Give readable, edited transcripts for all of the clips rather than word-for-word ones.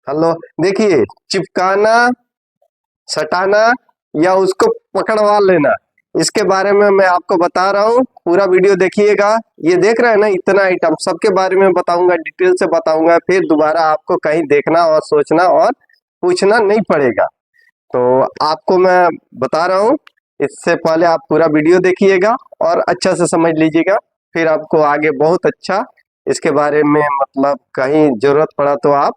Hello. देखिए, चिपकाना, सटाना या उसको पकड़वा लेना, इसके बारे में मैं आपको बता रहा हूँ। पूरा वीडियो देखिएगा। ये देख रहे हैं ना, इतना आइटम सबके बारे में बताऊंगा, डिटेल से बताऊंगा। फिर दोबारा आपको कहीं देखना और सोचना और पूछना नहीं पड़ेगा। तो आपको मैं बता रहा हूँ, इससे पहले आप पूरा वीडियो देखिएगा और अच्छा से समझ लीजिएगा। फिर आपको आगे बहुत अच्छा इसके बारे में, मतलब कहीं जरूरत पड़ा तो आप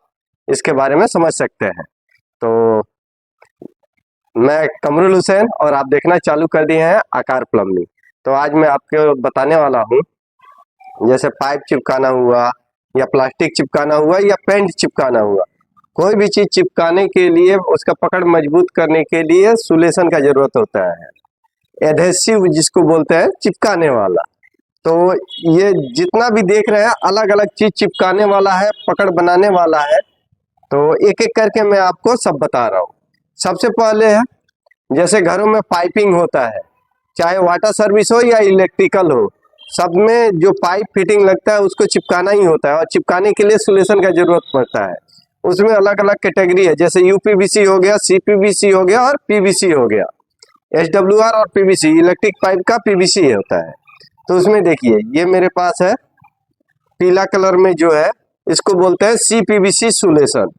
इसके बारे में समझ सकते हैं। तो मैं कमरुल हुसैन और आप देखना चालू कर दिए हैं आकार प्लम्बिंग। तो आज मैं आपको बताने वाला हूँ, जैसे पाइप चिपकाना हुआ या प्लास्टिक चिपकाना हुआ या पेंट चिपकाना हुआ, कोई भी चीज चिपकाने के लिए उसका पकड़ मजबूत करने के लिए सुलेशन का जरूरत होता है। एडहेसिव जिसको बोलते हैं, चिपकाने वाला। तो ये जितना भी देख रहे हैं, अलग अलग चीज चिपकाने वाला है, पकड़ बनाने वाला है। तो एक एक करके मैं आपको सब बता रहा हूँ। सबसे पहले है, जैसे घरों में पाइपिंग होता है, चाहे वाटर सर्विस हो या इलेक्ट्रिकल हो, सब में जो पाइप फिटिंग लगता है उसको चिपकाना ही होता है। और चिपकाने के लिए सुलेशन का जरूरत पड़ता है। उसमें अलग अलग कैटेगरी है, जैसे यूपीवीसी हो गया, सीपीवीसी हो गया और पीवीसी हो गया। एचडब्ल्यूआर और पीवीसी, इलेक्ट्रिक पाइप का पीवीसी होता है। तो उसमें देखिए, ये मेरे पास है पीला कलर में जो है, इसको बोलते हैं सीपीवीसी सुलेशन।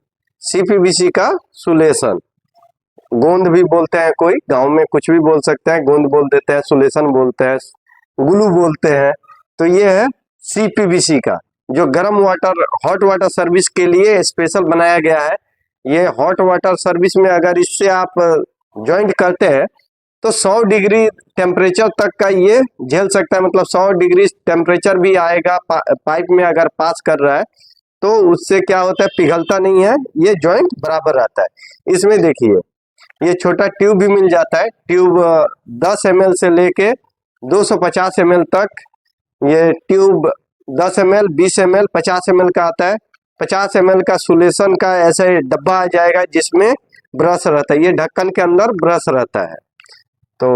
सीपीवीसी का सुलेशन, गोंद भी बोलते हैं, कोई गांव में कुछ भी बोल सकते हैं, गोंद बोल देते हैं, सुलेशन बोलते हैं, ग्लू बोलते हैं। तो ये है सीपीवीसी का, जो गर्म वाटर, हॉट वाटर सर्विस के लिए स्पेशल बनाया गया है। ये हॉट वाटर सर्विस में अगर इससे आप ज्वाइंट करते हैं तो 100 डिग्री टेम्परेचर तक का ये झेल सकता है। मतलब 100 डिग्री टेम्परेचर भी आएगा पाइप में अगर पास कर रहा है, तो उससे क्या होता है, पिघलता नहीं है, ये जॉइंट बराबर रहता है। इसमें देखिए, ये छोटा ट्यूब भी मिल जाता है। ट्यूब 10 ml से लेके 250 ml तक, ये ट्यूब 10 ml, 20 ml, 50 ml का आता है। 50 ml का सुलेशन का ऐसे डब्बा आ जाएगा जिसमें ब्रश रहता है। ये ढक्कन के अंदर ब्रश रहता है। तो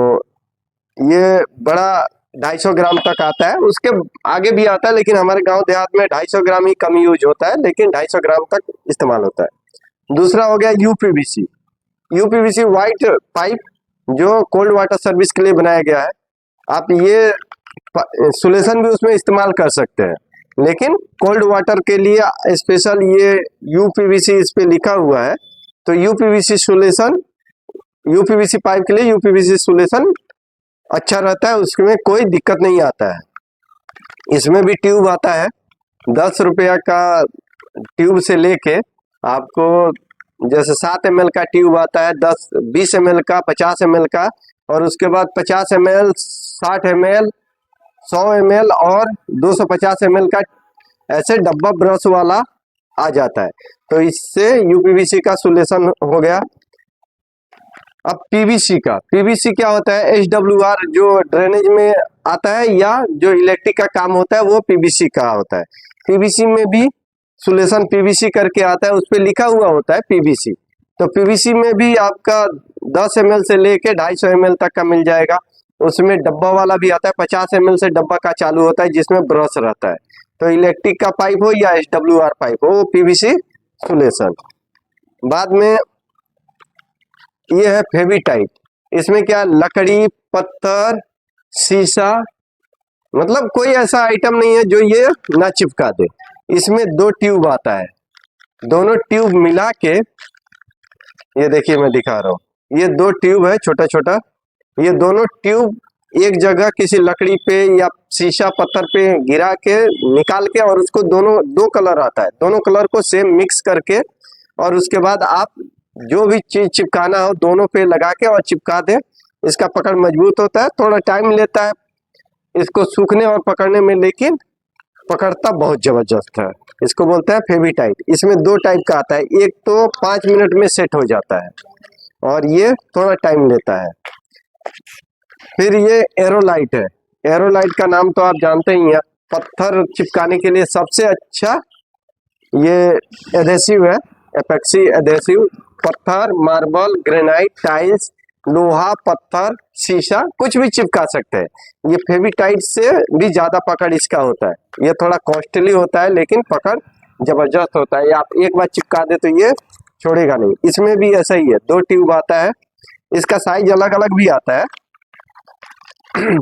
ये बड़ा 250 ग्राम तक आता है, उसके आगे भी आता है, लेकिन हमारे गांव देहात में 250 ग्राम ही कम यूज होता है, लेकिन 250 ग्राम तक इस्तेमाल होता है। दूसरा हो गया यूपीवीसी। यूपीवीसी व्हाइट पाइप, जो कोल्ड वाटर सर्विस के लिए बनाया गया है। आप ये सुलेशन भी उसमें इस्तेमाल कर सकते हैं, लेकिन कोल्ड वाटर के लिए स्पेशल ये यूपीवीसी इस पे लिखा हुआ है। तो यूपीवीसी सुलेशन, यूपीवीसी पाइप के लिए यूपीवीसी सुलेशन अच्छा रहता है, उसमें कोई दिक्कत नहीं आता है। इसमें भी ट्यूब आता है, 10 रुपया का ट्यूब से लेके आपको, जैसे 7 ml का ट्यूब आता है, 10, 20 ml का, 50 ml का, और उसके बाद 50 ml, 60 ml, 100 ml और 250 ml का ऐसे डब्बा ब्रश वाला आ जाता है। तो इससे यूपीवीसी का सोल्यूशन हो गया। अब पीवीसी का, पीवीसी क्या होता है, एचडब्ल्यूआर जो ड्रेनेज में आता है या जो इलेक्ट्रिक का काम होता है, वो पीवीसी का होता है। पीवीसी में भी सोल्यूशन पीवीसी करके आता है, उस पर लिखा हुआ होता है पीवीसी। तो पीवीसी में भी आपका 10 ml से लेके 250 ml तक का मिल जाएगा। उसमें डब्बा वाला भी आता है, 50 ml से डब्बा का चालू होता है, जिसमें ब्रश रहता है। तो इलेक्ट्रिक का पाइप हो या एचडब्ल्यूआर पाइप हो, वो पीवीसी सोल्यूशन। बाद में ये है फेविटाइट। इसमें क्या, लकड़ी, पत्थर, शीशा, मतलब कोई ऐसा आइटम नहीं है जो ये ना चिपका दे। इसमें 2 ट्यूब आता है, दोनों ट्यूब मिला के, ये देखिए मैं दिखा रहा हूँ, ये 2 ट्यूब है छोटा छोटा। ये दोनों ट्यूब एक जगह किसी लकड़ी पे या शीशा पत्थर पे गिरा के निकाल के, और उसको दोनों 2 कलर आता है, दोनों कलर को सेम मिक्स करके, और उसके बाद आप जो भी चीज चिपकाना हो दोनों पे लगा के और चिपका दे। इसका पकड़ मजबूत होता है, थोड़ा टाइम लेता है इसको सूखने और पकड़ने में, लेकिन पकड़ता बहुत जबरदस्त है। इसको बोलते हैं फेविटाइट। इसमें 2 टाइप का आता है, एक तो 5 मिनट में सेट हो जाता है और ये थोड़ा टाइम लेता है। फिर ये एरोलाइट है। एरोलाइट का नाम तो आप जानते ही हैं, पत्थर चिपकाने के लिए सबसे अच्छा ये एडेसिव है, एपॉक्सी एडेसिव। पत्थर, मार्बल, ग्रेनाइट, टाइल्स, लोहा, पत्थर, शीशा, कुछ भी चिपका सकते हैं। ये फेविटाइट से भी ज्यादा पकड़ इसका होता है। ये थोड़ा कॉस्टली होता है, लेकिन पकड़ जबरदस्त होता है। ये आप एक बार चिपका दे तो ये छोड़ेगा नहीं। इसमें भी ऐसा ही है, 2 ट्यूब आता है, इसका साइज अलग अलग भी आता है,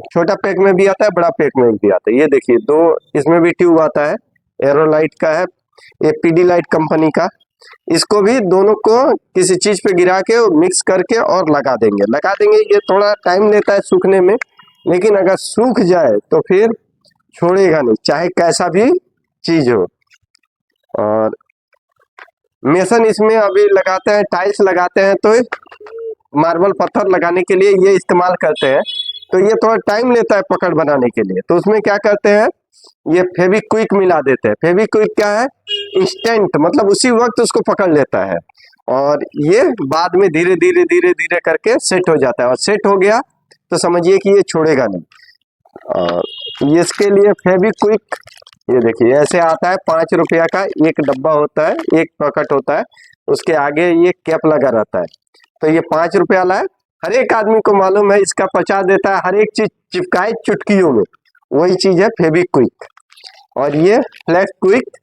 छोटा पैक में भी आता है, बड़ा पैक में भी आता है। ये देखिए 2 इसमें भी ट्यूब आता है, एरोलाइट का है, ये पीडीलाइट कंपनी का। इसको भी दोनों को किसी चीज पे गिरा के मिक्स करके और लगा देंगे। ये थोड़ा टाइम लेता है सूखने में, लेकिन अगर सूख जाए तो फिर छोड़ेगा नहीं, चाहे कैसा भी चीज हो। और मेसन इसमें अभी लगाते हैं, टाइल्स लगाते हैं तो मार्बल पत्थर लगाने के लिए ये इस्तेमाल करते हैं। तो ये थोड़ा टाइम लेता है पकड़ बनाने के लिए, तो उसमें क्या करते हैं, ये फेविक्विक मिला देते हैं। फेविक्विक क्या है, इंस्टेंट, मतलब उसी वक्त उसको पकड़ लेता है और ये बाद में धीरे धीरे धीरे धीरे करके सेट हो जाता है। और सेट हो गया तो समझिए कि ये छोड़ेगा नहीं। और इसके लिए फेविक्विक, ये देखिए ऐसे आता है, 5 रुपया का एक डब्बा होता है, एक पैकेट होता है, उसके आगे ये कैप लगा रहता है। तो ये 5 रुपया वाला है, हर एक आदमी को मालूम है, इसका 50 देता है, हर एक चीज चिपकाए चुटकियों में, वही चीज है फेविक्विक। और ये फ्लैक्स क्विक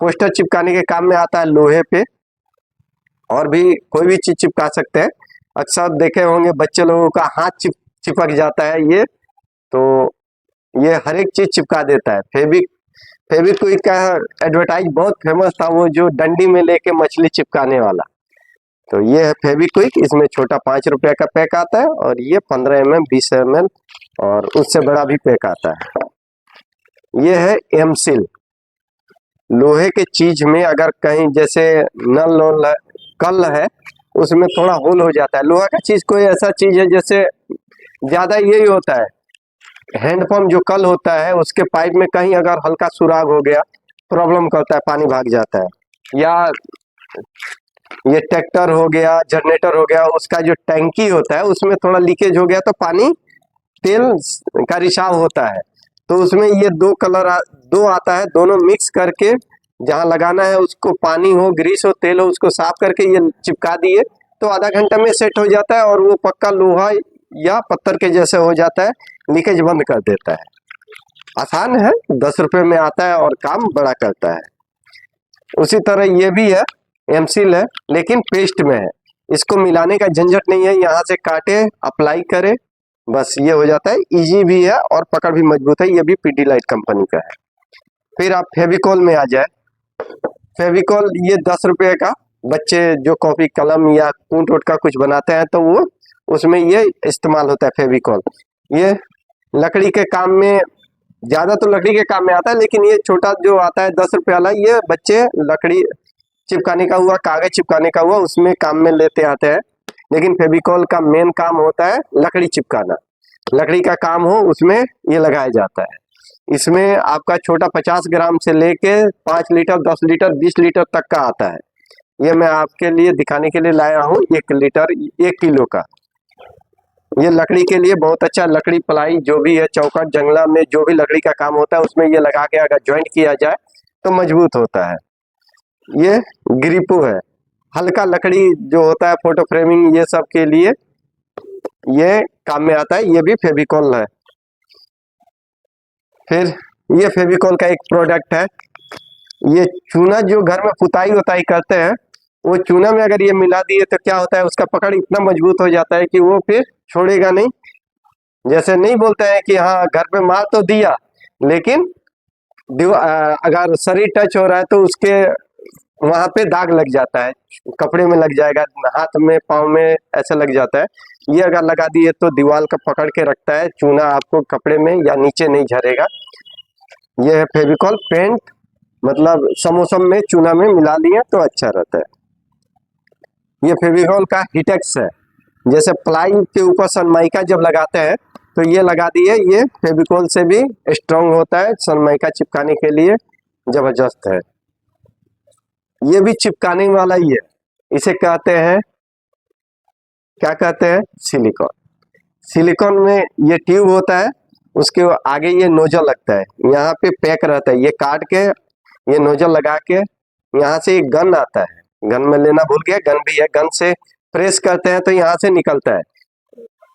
पोस्टर चिपकाने के काम में आता है, लोहे पे, और भी कोई भी चीज चिपका सकते हैं। अक्सर देखे होंगे बच्चे लोगों का हाथ चिपक जाता है ये, तो ये हर एक चीज चिपका देता है। फेविक्विक का एडवर्टाइज बहुत फेमस था, वो जो डंडी में लेके मछली चिपकाने वाला। तो ये है फेविक्विक, इसमें छोटा 5 रुपया का पैक आता है, और ये 15 mm 20 mm और उससे बड़ा भी पैक आता है। ये है एमसिल, लोहे के चीज में अगर कहीं जैसे नल कल है उसमें थोड़ा होल हो जाता है। लोहा का चीज कोई ऐसा चीज है, जैसे ज्यादा यही होता है, हैंडपंप जो कल होता है उसके पाइप में कहीं अगर हल्का सुराग हो गया, प्रॉब्लम करता है, पानी भाग जाता है। या ये ट्रैक्टर हो गया, जनरेटर हो गया, उसका जो टैंकी होता है उसमें थोड़ा लीकेज हो गया तो पानी तेल का रिसाव होता है। तो उसमें ये 2 कलर दो आता है, दोनों मिक्स करके जहाँ लगाना है उसको, पानी हो, ग्रीस हो, तेल हो, उसको साफ करके ये चिपका दिए तो आधा घंटा में सेट हो जाता है, और वो पक्का लोहा या पत्थर के जैसे हो जाता है, लीकेज बंद कर देता है। आसान है, 10 रुपये में आता है और काम बड़ा करता है। उसी तरह ये भी है, एमसील है, लेकिन पेस्ट में है, इसको मिलाने का झंझट नहीं है, यहाँ से काटे अप्लाई करे, बस ये हो जाता है। इजी भी है और पकड़ भी मजबूत है। ये भी पीडीलाइट कंपनी का है। फिर आप फेविकॉल में आ जाए, फेविकॉल ये 10 रुपये का, बच्चे जो कॉपी कलम या कूट वूट का कुछ बनाते हैं तो वो उसमें ये इस्तेमाल होता है फेविकॉल। ये लकड़ी के काम में, ज्यादा तो लकड़ी के काम में आता है, लेकिन ये छोटा जो आता है 10 रुपये वाला, ये बच्चे लकड़ी चिपकाने का हुआ, कागज चिपकाने का हुआ, उसमें काम में लेते आते हैं। लेकिन फेविकॉल का मेन काम होता है लकड़ी चिपकाना, लकड़ी का काम हो उसमें ये लगाया जाता है। इसमें आपका छोटा 50 ग्राम से लेके 5 लीटर 10 लीटर 20 लीटर तक का आता है। ये मैं आपके लिए दिखाने के लिए लाया हूँ, 1 लीटर 1 किलो का। ये लकड़ी के लिए बहुत अच्छा, लकड़ी पलाई जो भी है, चौखट जंगला में जो भी लकड़ी का काम होता है उसमें ये लगा के अगर ज्वाइंट किया जाए तो मजबूत होता है। ये ग्रिपो है, हल्का लकड़ी जो होता है फोटो फ्रेमिंग ये सब के लिए ये काम में आता है। ये भी फेविकॉल है। फिर ये फेविकॉल का एक प्रोडक्ट है, ये चूना जो घर में पुताई उताई करते हैं, वो चूना में अगर ये मिला दिए तो क्या होता है, उसका पकड़ इतना मजबूत हो जाता है कि वो फिर छोड़ेगा नहीं। जैसे नहीं बोलते हैं कि हाँ घर पे मार तो दिया, लेकिन अगर शरीर टच हो रहा है तो उसके वहां पे दाग लग जाता है, कपड़े में लग जाएगा, हाथ में पाँव में ऐसा लग जाता है। ये अगर लगा दिए तो दीवार का पकड़ के रखता है, चूना आपको कपड़े में या नीचे नहीं झरेगा। ये है फेविकॉल पेंट, मतलब समोसम में चूना में मिला दिए तो अच्छा रहता है। ये फेविकॉल का हिटेक्स है, जैसे प्लाई के ऊपर सनमाइका जब लगाते हैं तो ये लगा दिए, ये फेविकॉल से भी स्ट्रांग होता है, सनमाइका चिपकाने के लिए जबरदस्त है। ये भी चिपकाने वाला ही है, इसे कहते हैं, क्या कहते हैं, सिलिकॉन। सिलिकॉन में ये ट्यूब होता है, उसके आगे ये नोजल लगता है, यहाँ पे पैक रहता है, ये काट के ये नोजल लगा के, यहाँ से एक गन आता है, गन में लेना भूल गया, गन भी है, गन से प्रेस करते हैं तो यहाँ से निकलता है।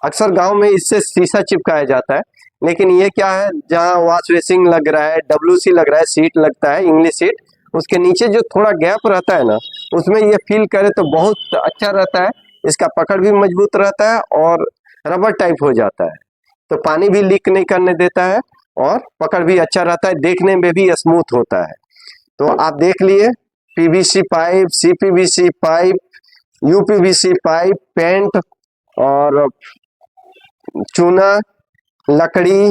अक्सर गांव में इससे शीशा चिपकाया जाता है, लेकिन ये क्या है, जहाँ वॉश बेसिन लग रहा है, WC लग रहा है, सीट लगता है, इंग्लिश सीट, उसके नीचे जो थोड़ा गैप रहता है ना, उसमें ये फील करे तो बहुत अच्छा रहता है। इसका पकड़ भी मजबूत रहता है और रबर टाइप हो जाता है, तो पानी भी लीक नहीं करने देता है और पकड़ भी अच्छा रहता है, देखने में भी स्मूथ होता है। तो आप देख लिए PVC pipe, CPVC pipe, UPVC pipe, paint और चूना, लकड़ी,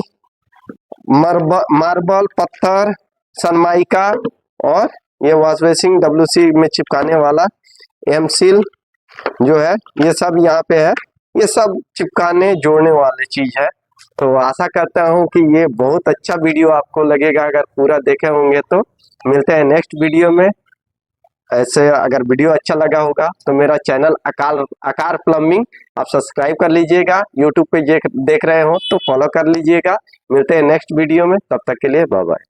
मार्बल, पत्थर, सनमाइका और ये वॉश बेसिन डब्ल्यूसी में चिपकाने वाला एम सील जो है, ये सब यहाँ पे है। ये सब चिपकाने जोड़ने वाली चीज है। तो आशा करता हूँ कि ये बहुत अच्छा वीडियो आपको लगेगा अगर पूरा देखे होंगे तो। मिलते हैं नेक्स्ट वीडियो में। ऐसे अगर वीडियो अच्छा लगा होगा तो मेरा चैनल आकार प्लम्बिंग आप सब्सक्राइब कर लीजिएगा। यूट्यूब पे देख रहे हो तो फॉलो कर लीजिएगा। मिलते हैं नेक्स्ट वीडियो में, तब तक के लिए बाय बाय।